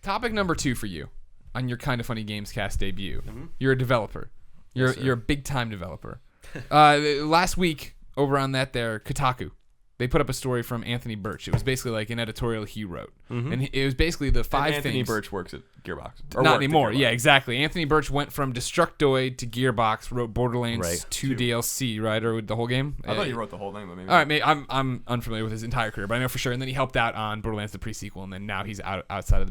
Topic number 2 for you on your Kind of Funny Gamescast debut. Mm-hmm. You're a developer. You're a big time developer. Last week over on Kotaku, they put up a story from Anthony Birch. It was basically like an editorial he wrote, and it was basically the 5 Anthony things. Birch works at Gearbox. Not anymore. Yeah, exactly. Anthony Birch went from Destructoid to Gearbox, wrote Borderlands 2 DLC, right, or the whole game. I thought you wrote the whole thing, but maybe. All right, I'm unfamiliar with his entire career, but I know for sure. And then he helped out on Borderlands the pre-sequel, and then now he's outside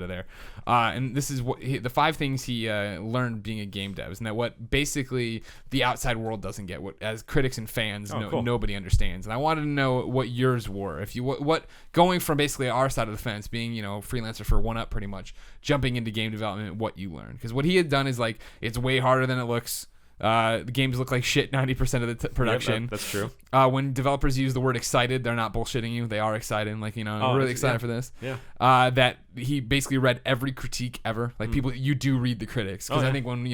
of there. And this is the 5 things he learned being a game dev, and that what basically the outside world doesn't get, what as critics and fans nobody understands. And I wanted to know what yours were. If you what going from basically our side of the fence, being freelancer for 1UP pretty much, jumping into game development, what you learned. Because what he had done is like it's way harder than it looks. The games look like shit 90% of the production. Yep, that's true. When developers use the word excited, they're not bullshitting you. They are excited. Like, I'm really excited for this. Yeah. That he basically read every critique ever. Like people, you do read the critics. Because I think when,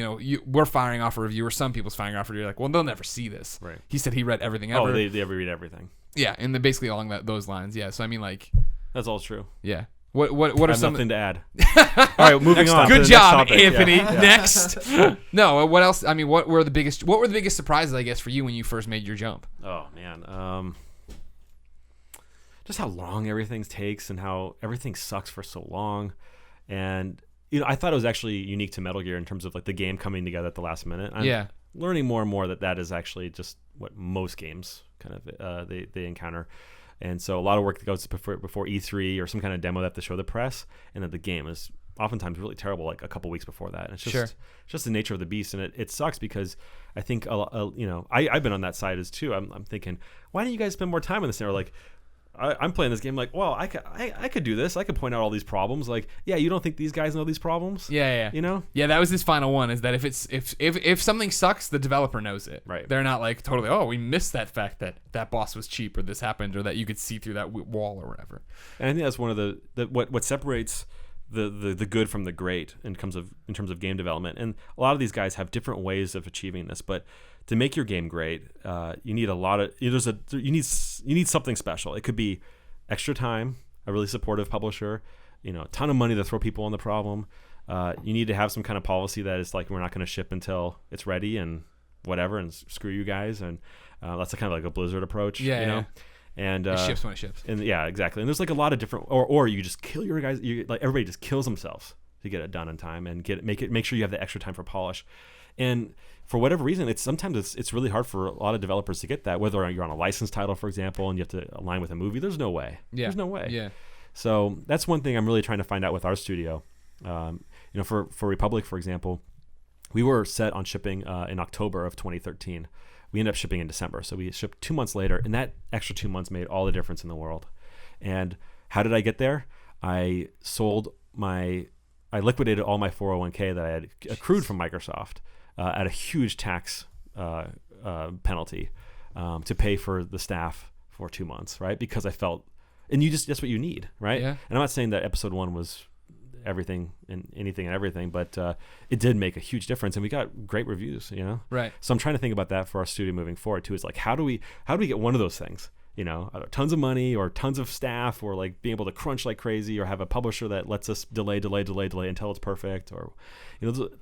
we're firing off a review or some people's firing off a review, you're like, well, they'll never see this. Right. He said he read everything ever. Oh, they read everything. Yeah. And then basically along those lines. Yeah. So, I mean, like. That's all true. Yeah. What are some nothing to add. All right, moving on. Good job, Anthony. Yeah. Next. No, what else? I mean, what were the biggest surprises, I guess, for you when you first made your jump? Oh man, just how long everything takes and how everything sucks for so long, and I thought it was actually unique to Metal Gear in terms of like the game coming together at the last minute. I'm learning more and more that is actually just what most games kind of they encounter. And so a lot of work that goes before E3 or some kind of demo they have to show the press, and that the game is oftentimes really terrible like a couple weeks before that. And it's just the nature of the beast, and it sucks because I think I've been on that side as too. I'm thinking, why don't you guys spend more time on this? And they're like, I'm playing this game like, well, I could do this. I could point out all these problems. Like, yeah, you don't think these guys know these problems? Yeah. Yeah, that was his final one. Is that if something sucks, the developer knows it. Right. They're not like totally. Oh, we missed that fact that boss was cheap or this happened or that you could see through that wall or whatever. And I think that's one of the what separates the good from the great in terms of game development. And a lot of these guys have different ways of achieving this, but to make your game great, you need you need something special. It could be extra time, a really supportive publisher, a ton of money to throw people on the problem. You need to have some kind of policy that is like, we're not going to ship until it's ready and whatever, and screw you guys. And that's kind of like a Blizzard approach. Yeah. And it ships when it ships. And yeah, exactly. And there's like a lot of different, or you just kill your guys. Like everybody just kills themselves to get it done in time and make sure you have the extra time for polish. And for whatever reason, it's really hard for a lot of developers to get that. Whether you're on a licensed title, for example, and you have to align with a movie, there's no way. Yeah. There's no way. Yeah. So that's one thing I'm really trying to find out with our studio. For Republic, for example, we were set on shipping in October of 2013. We ended up shipping in December, so we shipped 2 months later, and that extra 2 months made all the difference in the world. And how did I get there? I liquidated all my 401k that I had accrued from Microsoft at a huge tax penalty to pay for the staff for 2 months, right? Because I felt, and that's what you need, right? Yeah. And I'm not saying that episode 1 was everything and anything and everything, but it did make a huge difference, and we got great reviews, Right. So I'm trying to think about that for our studio moving forward too. Is like, how do we get one of those things? Either tons of money or tons of staff, or like being able to crunch like crazy, or have a publisher that lets us delay until it's perfect, or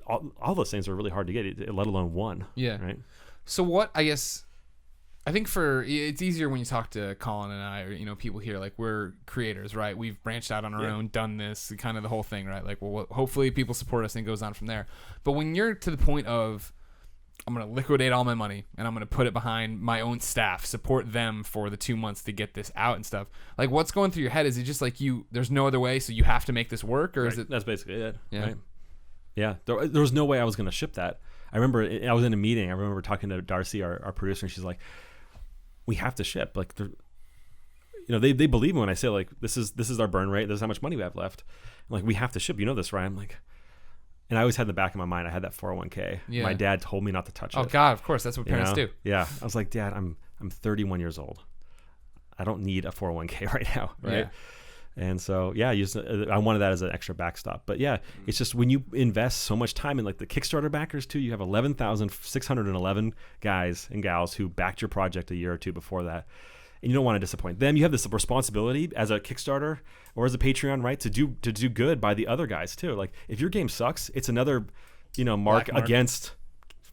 all those things are really hard to get, let alone one. Yeah. Right. So what I think it's easier when you talk to Colin and I, or people here, like we're creators, right? We've branched out on our own, done this, kind of the whole thing, right? Like, well, hopefully people support us and it goes on from there. But when you're to the point of, I'm going to liquidate all my money and I'm going to put it behind my own staff, support them for the 2 months to get this out and stuff. Like, what's going through your head? Is it just like there's no other way, so you have to make this work, or is it? That's basically it. Yeah. Right? Yeah. There was no way I was going to ship that. I remember I was in a meeting. I remember talking to Darcy, our producer, and she's like, we have to ship. Like, they believe me when I say, like, this is our burn rate. This is how much money we have left. I'm like, we have to ship. This, right? I'm like, and I always had in the back of my mind, I had that 401k. Yeah. My dad told me not to touch it. Oh God, of course, that's what parents do. Yeah. I was like, Dad, I'm 31 years old. I don't need a 401k right now, right? Yeah. And so, yeah, I wanted that as an extra backstop. But yeah, it's just when you invest so much time in, like, the Kickstarter backers too, you have 11,611 guys and gals who backed your project a year or two before that. and you don't want to disappoint them. You have this responsibility as a Kickstarter or as a Patreon, right, to do good by the other guys too. Like if your game sucks, it's another, mark against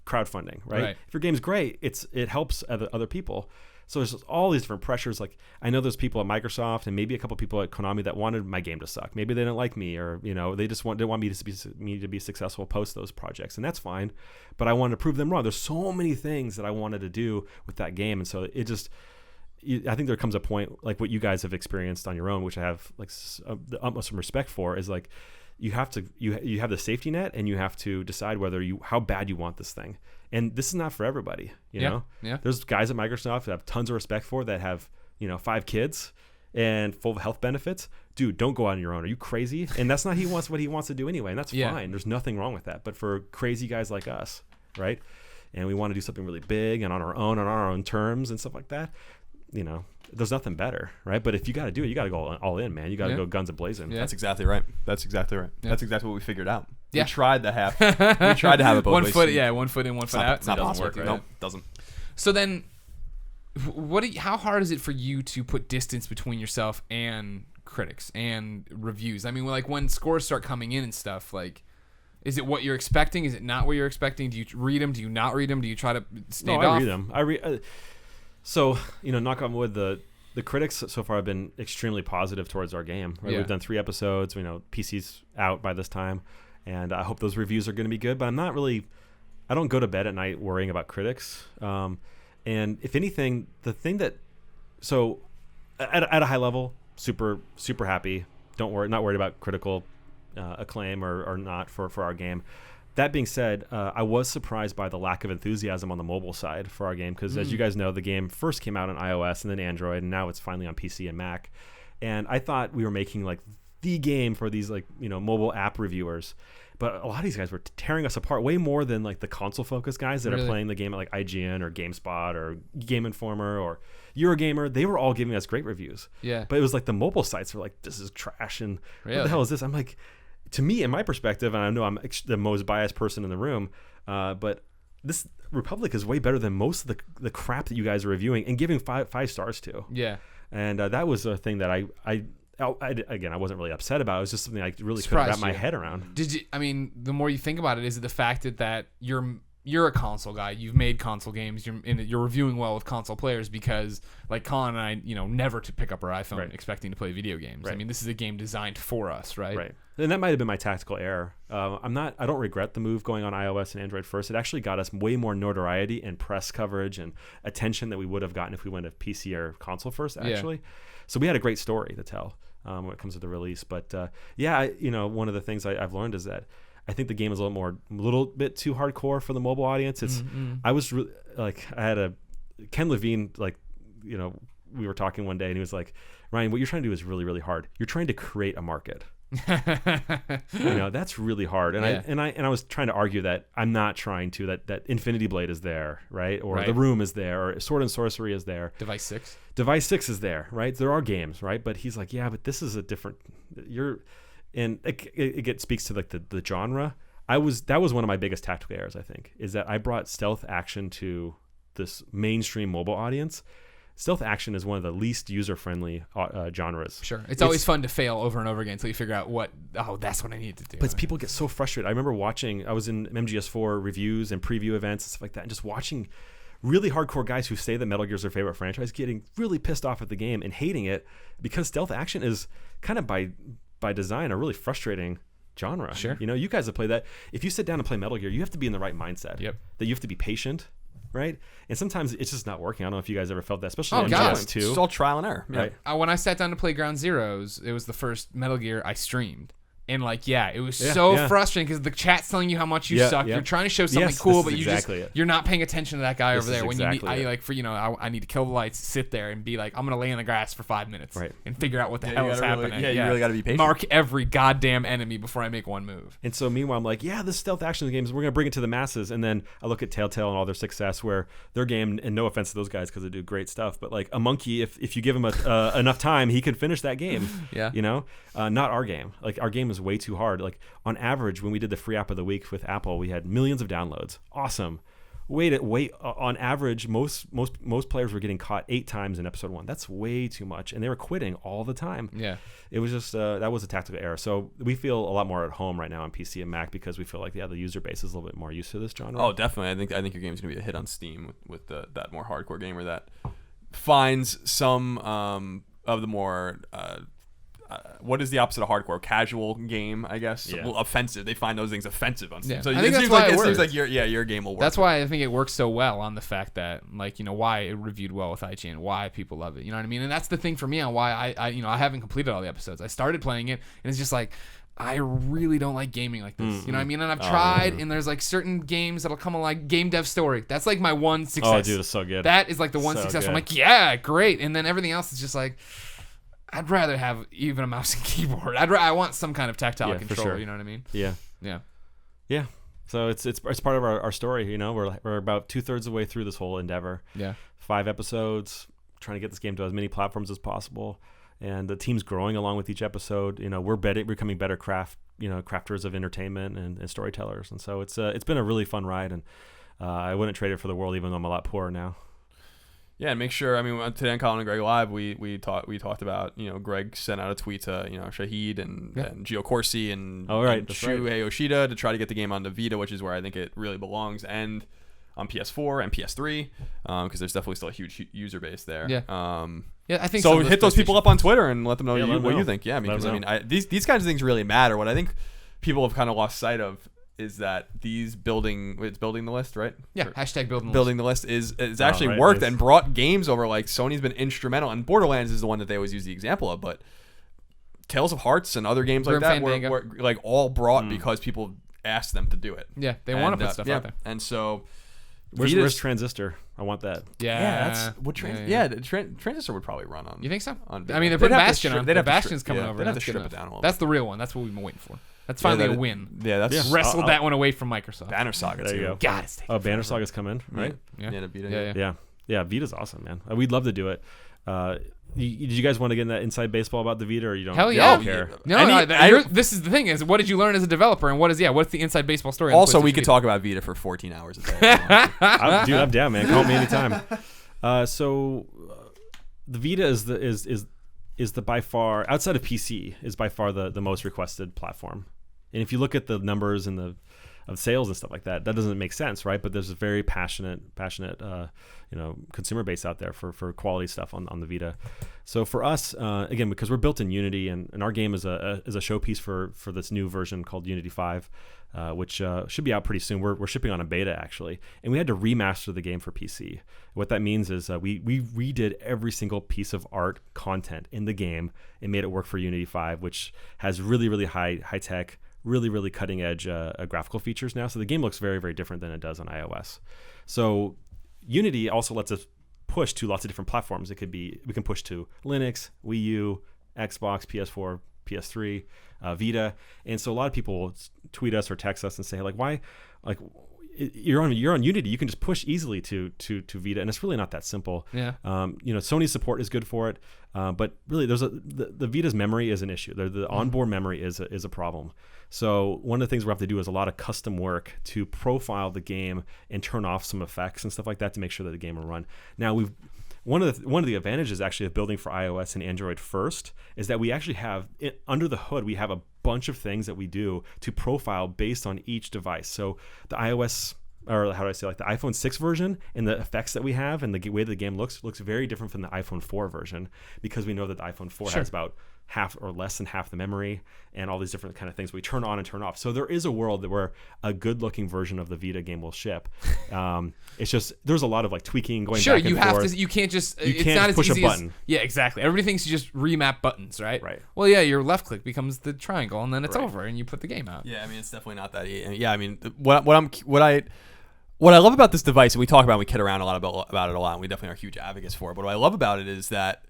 crowdfunding, right? If your game's great, it helps other people. So there's all these different pressures. Like I know there's people at Microsoft and maybe a couple people at Konami that wanted my game to suck. Maybe they didn't like me, or they just didn't want me to be successful post those projects, and that's fine. But I wanted to prove them wrong. There's so many things that I wanted to do with that game, and so it just. I think there comes a point like what you guys have experienced on your own, which I have like the utmost respect for, is like you have the safety net, and you have to decide how bad you want this thing. And this is not for everybody, you know? Yeah. There's guys at Microsoft that have tons of respect for that have, 5 kids and full health benefits. Dude, don't go out on your own. Are you crazy? And that's not what he wants to do anyway. And that's fine. There's nothing wrong with that. But for crazy guys like us, right? And we want to do something really big and on our own terms and stuff like that, there's nothing better, right? But if you got to do it, you got to go all in, man. You got to go guns a-blazing. Yeah. That's exactly right. Yeah. That's exactly what we figured out. Yeah. We tried to have it both ways. 1 foot in, 1 foot out. It's not possible. Work, right? Nope, doesn't. So then, how hard is it for you to put distance between yourself and critics and reviews? I mean, like when scores start coming in and stuff, like, is it what you're expecting? Is it not what you're expecting? Do you read them? Do you not read them? Do you try to stand off? I read them. I read. So, knock on wood, the critics so far have been extremely positive towards our game. Right? Yeah. We've done 3 episodes. PC's out by this time, and I hope those reviews are going to be good. But I don't go to bed at night worrying about critics. And if anything, the thing that, so at a high level, super, super happy. Not worried about critical acclaim or not for our game. That being said, I was surprised by the lack of enthusiasm on the mobile side for our game because, as you guys know, the game first came out on iOS and then Android, and now it's finally on PC and Mac. And I thought we were making like the game for these mobile app reviewers, but a lot of these guys were tearing us apart way more than like the console-focused guys that are playing the game at like IGN or GameSpot or Game Informer or Eurogamer. They were all giving us great reviews. Yeah. But it was like the mobile sites were like, "This is trash," and what the hell is this? I'm like. To me, in my perspective, and I know I'm the most biased person in the room, but this Republic is way better than most of the crap that you guys are reviewing and giving five stars to. Yeah. And that was a thing that I wasn't really upset about. It was just something I really couldn't wrap my head around. The more you think about it, is it the fact that you're a console guy, you've made console games, you're reviewing well with console players because, like Colin and I, never to pick up our iPhone expecting to play video games. Right. I mean, this is a game designed for us, right? Right. And that might have been my tactical error. I don't regret the move going on iOS and Android first. It actually got us way more notoriety and press coverage and attention that we would have gotten if we went to PC or console first, actually. Yeah. So we had a great story to tell when it comes to the release. But one of the things I've learned is that I think the game is a little bit too hardcore for the mobile audience. It's I was I had Ken Levine, we were talking one day and he was like, "Ryan, what you're trying to do is really, really hard. You're trying to create a market." That's really hard. And I was trying to argue that I'm not trying to, that Infinity Blade is there, right? Or The Room is there, or Sword and Sorcery is there. Device 6 is there, right? There are games, right? But he's like, yeah, but this is a different and it speaks to like the genre. That was one of my biggest tactical errors, I think, is that I brought stealth action to this mainstream mobile audience. Stealth action is one of the least user-friendly genres. Sure. It's always fun to fail over and over again until you figure out that's what I need to do. But people get so frustrated. I remember I was in MGS4 reviews and preview events and stuff like that, and just watching really hardcore guys who say that Metal Gear is their favorite franchise getting really pissed off at the game and hating it because stealth action is kind of by design a really frustrating genre. Sure. You guys have played that. If you sit down and play Metal Gear, you have to be in the right mindset. Yep. That you have to be patient. Right, and sometimes it's just not working. I don't know if you guys ever felt that, especially in MGS2. It's all trial and error. Right. When I sat down to play Ground Zeroes, it was the first Metal Gear I streamed. And it was so frustrating because the chat's telling you how much you suck. You're trying to show something cool, but you're not paying attention to that guy over there. When you need, I need to kill the lights, sit there and be like, I'm gonna lay in the grass for 5 minutes and figure out what the hell is happening. You really got to be patient. Mark every goddamn enemy before I make one move. And so meanwhile, I'm like, this stealth action games, we're gonna bring it to the masses. And then I look at Telltale and all their success, where their game, and no offense to those guys because they do great stuff, but like a monkey, if you give him enough time, he could finish that game. Not our game. Like our game is way too hard. Like on average, when we did the free app of the week with Apple, we had millions of downloads. Awesome. wait. On average, most players were getting caught 8 times in episode 1. That's way too much, and they were quitting all the time. Yeah, it was just that was a tactical error. So we feel a lot more at home right now on PC and Mac because we feel like the user base is a little bit more used to this genre. Oh, definitely. I think your game's gonna be a hit on Steam with that more hardcore gamer that finds some of the more. What is the opposite of hardcore? Casual game, I guess. Yeah. Well, offensive. They find those things offensive on Steam. Yeah. So I think it seems like your game will work. That's why I think it works so well on the fact that, like, why it reviewed well with IGN, why people love it. You know what I mean? And that's the thing for me on why I haven't completed all the episodes. I started playing it, and it's just like, I really don't like gaming like this. You know what I mean? And I've tried, and there's like certain games that'll come on, like Game Dev Story. That's like my one success. Oh, dude, it's so good. That is like the one So success. good. I'm like, yeah, great. And then everything else is just like, I'd rather have even a mouse and keyboard. I want some kind of tactile control. Sure. You know what I mean? Yeah. So it's part of our story. We're about 2/3 of the way through this whole endeavor. Yeah. 5 episodes, trying to get this game to as many platforms as possible, and the team's growing along with each episode. We're becoming better crafters of entertainment and storytellers, and so it's been a really fun ride, and I wouldn't trade it for the world, even though I'm a lot poorer now. Yeah, and make sure. I mean, today on Colin and Greg Live, we talked about Greg sent out a tweet to Shahid and Gio Corsi and Shuhei Yoshida to try to get the game onto Vita, which is where I think it really belongs, and on PS4 and PS3 because there's definitely still a huge user base there. Yeah. I think so. Hit those people up on Twitter and let them know what you think. Yeah, because these kinds of things really matter. What I think people have kind of lost sight of is that it's building the list, right? Yeah, hashtag building the list is actually worked and brought games over. Like Sony's been instrumental, and Borderlands is the one that they always use the example of, but Tales of Hearts and other games like that were like all brought because people asked them to do it. Yeah, they want to put stuff out there. And so where's Transistor? I want that. That's what Transistor would probably run on. You think so? On I mean, they're putting Bastion on. Bastion's coming over. They'd have to strip it down a little. That's the real one. That's what we've been waiting for. That's finally a win. Yeah, that's wrestled that one away from Microsoft. Banner Saga. There you go. God, it's taking Banner Saga's coming, right? Yeah, Vita. Yeah. Vita's awesome, man. We'd love to do it. Did you guys want to get in that inside baseball about the Vita, or you don't? Hell yeah. Care? No, this is the thing: is what did you learn as a developer, and what's the inside baseball story? Also, we could talk about Vita for 14 hours a day. I'm down, man. Call me anytime. So, the Vita is the by far, outside of PC, is by far the most requested platform. And if you look at the numbers and of sales and stuff like that, that doesn't make sense, right? But there's a very passionate consumer base out there for quality stuff on the Vita. So for us, again, because we're built in Unity, and our game is a showpiece for this new version called Unity 5, which should be out pretty soon. We're shipping on a beta, actually, and we had to remaster the game for PC. What that means is we redid every single piece of art content in the game and made it work for Unity 5, which has really, really high tech, really, really cutting edge graphical features now. So the game looks very, very different than it does on iOS. So Unity also lets us push to lots of different platforms. We can push to Linux, Wii U, Xbox, PS4, PS3, Vita. And so a lot of people will tweet us or text us and say, like, why, like, you're on Unity, you can just push easily to Vita, and it's really not that simple. Yeah. Sony's support is good for it, but really the Vita's memory is an issue. The onboard memory is a problem. So one of the things we have to do is a lot of custom work to profile the game and turn off some effects and stuff like that to make sure that the game will run. Now one of the advantages actually of building for iOS and Android first is that we actually have under the hood, we have a bunch of things that we do to profile based on each device. So the iOS, or how do I say, like the iPhone 6 version and the effects that we have and the way the game looks very different from the iPhone 4 version, because we know that the iPhone 4 has about half or less than half the memory and all these different kind of things we turn on and turn off. So there is a world where a good looking version of the Vita game will ship. It's just, there's a lot of like tweaking going back and forth. Sure, you have to, you can't just, it's not as push easy a button. Yeah, exactly. Everybody thinks you just remap buttons, right? Right. Well, yeah, your left click becomes the triangle and then it's over and you put the game out. Yeah, I mean, it's definitely not that easy. Yeah, I mean, what I love about this device, and we talk about and we kid around a lot about it a lot, and we definitely are huge advocates for it, but what I love about it is that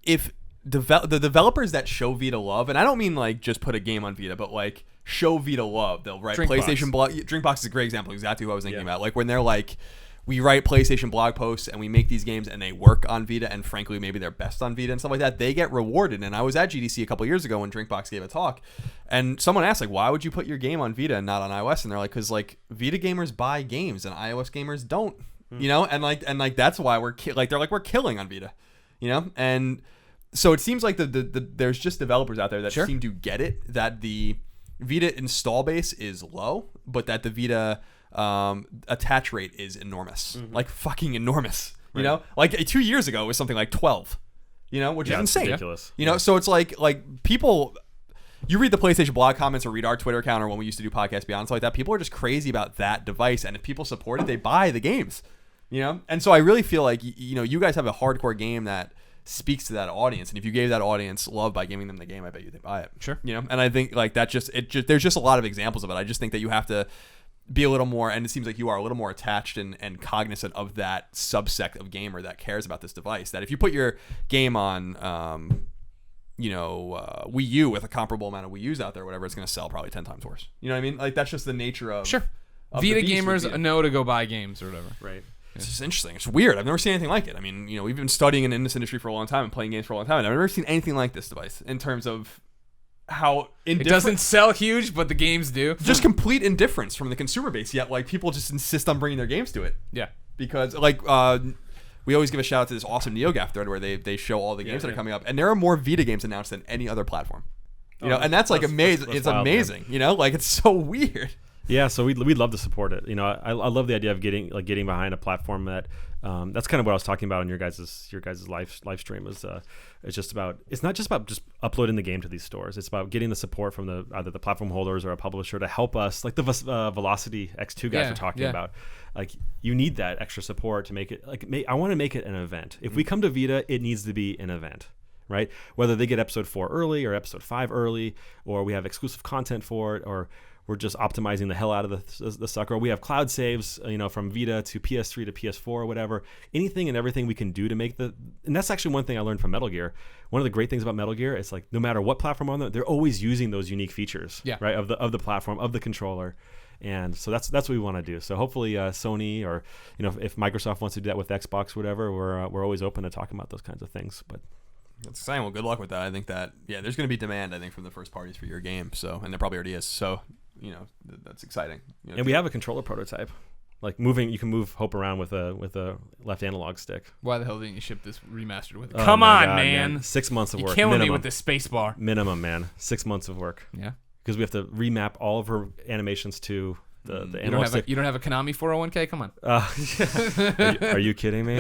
if the developers that show Vita love, and I don't mean like just put a game on Vita, but like show Vita love, they'll write PlayStation Drinkbox is a great example, exactly what I was thinking about. Like when they're like, we write PlayStation blog posts and we make these games and they work on Vita, and frankly maybe they're best on Vita and stuff like that, they get rewarded. And I was at GDC a couple years ago when Drinkbox gave a talk, and someone asked, like, why would you put your game on Vita and not on iOS? And they're like, because like Vita gamers buy games and iOS gamers don't, you know, and that's why we're killing on Vita, you know. And so it seems like there's just developers out there that seem to get it, that the Vita install base is low, but that the Vita attach rate is enormous, like fucking enormous. You know, like 2 years ago it was something like 12, you know, which is insane. Ridiculous. You know, so it's like people, you read the PlayStation blog comments or read our Twitter account or when we used to do Podcast Beyond, stuff like that, people are just crazy about that device, and if people support it, they buy the games, you know. And so I really feel like, you know, you guys have a hardcore game that speaks to that audience, and if you gave that audience love by giving them the game, I bet you they buy it. Sure. You know, and I think like that there's just a lot of examples of it. I just think that you have to be a little more, and it seems like you are a little more attached and cognizant of that subsect of gamer that cares about this device. That if you put your game on, Wii U with a comparable amount of Wii U's out there, whatever, it's going to sell probably 10 times worse. You know what I mean? Like that's just the nature of Vita gamers know to go buy games or whatever. Right. It's just interesting. It's weird. I've never seen anything like it. I mean, you know, we've been studying in this industry for a long time and playing games for a long time, and I've never seen anything like this device in terms of how indifferent. It doesn't sell huge, but the games do. Just complete indifference from the consumer base, yet like people just insist on bringing their games to it. Yeah. Because like we always give a shout out to this awesome NeoGAF thread where they show all the games that are coming up, and there are more Vita games announced than any other platform. You know, and that's like amazing. It's wild, amazing. Man. You know, like it's so weird. Yeah, so we'd love to support it. You know, I love the idea of getting behind a platform that that's kind of what I was talking about in your guys' live stream is it's not just about just uploading the game to these stores. It's about getting the support from either the platform holders or a publisher to help us, like the Velocity X2 guys were talking about. Like you need that extra support to make it I want to make it an event. If we come to Vita, it needs to be an event. Right? Whether they get episode 4 early or episode 5 early, or we have exclusive content for it, or we're just optimizing the hell out of the sucker. We have cloud saves, you know, from Vita to PS3 to PS4 or whatever. Anything and everything we can do to make and that's actually one thing I learned from Metal Gear. One of the great things about Metal Gear is like no matter what platform on they're always using those unique features, right? Of the platform, of the controller. And so that's what we want to do. So hopefully Sony or, you know, if Microsoft wants to do that with Xbox, whatever, we're always open to talking about those kinds of things. But that's exciting. Well, good luck with that. I think that there's going to be demand, I think, from the first parties for your game. So, and there probably already is. So, you know, that's exciting. You know, and we have a controller prototype. Like you can move Hope around with a left analog stick. Why the hell didn't you ship this remastered with it? Come on, God, man. 6 months of work. You're killing me with the space bar. Minimum, man. 6 months of work. Yeah. Because we have to remap all of her animations to the analog stick. You don't have a Konami 401k? Come on. Are you kidding me?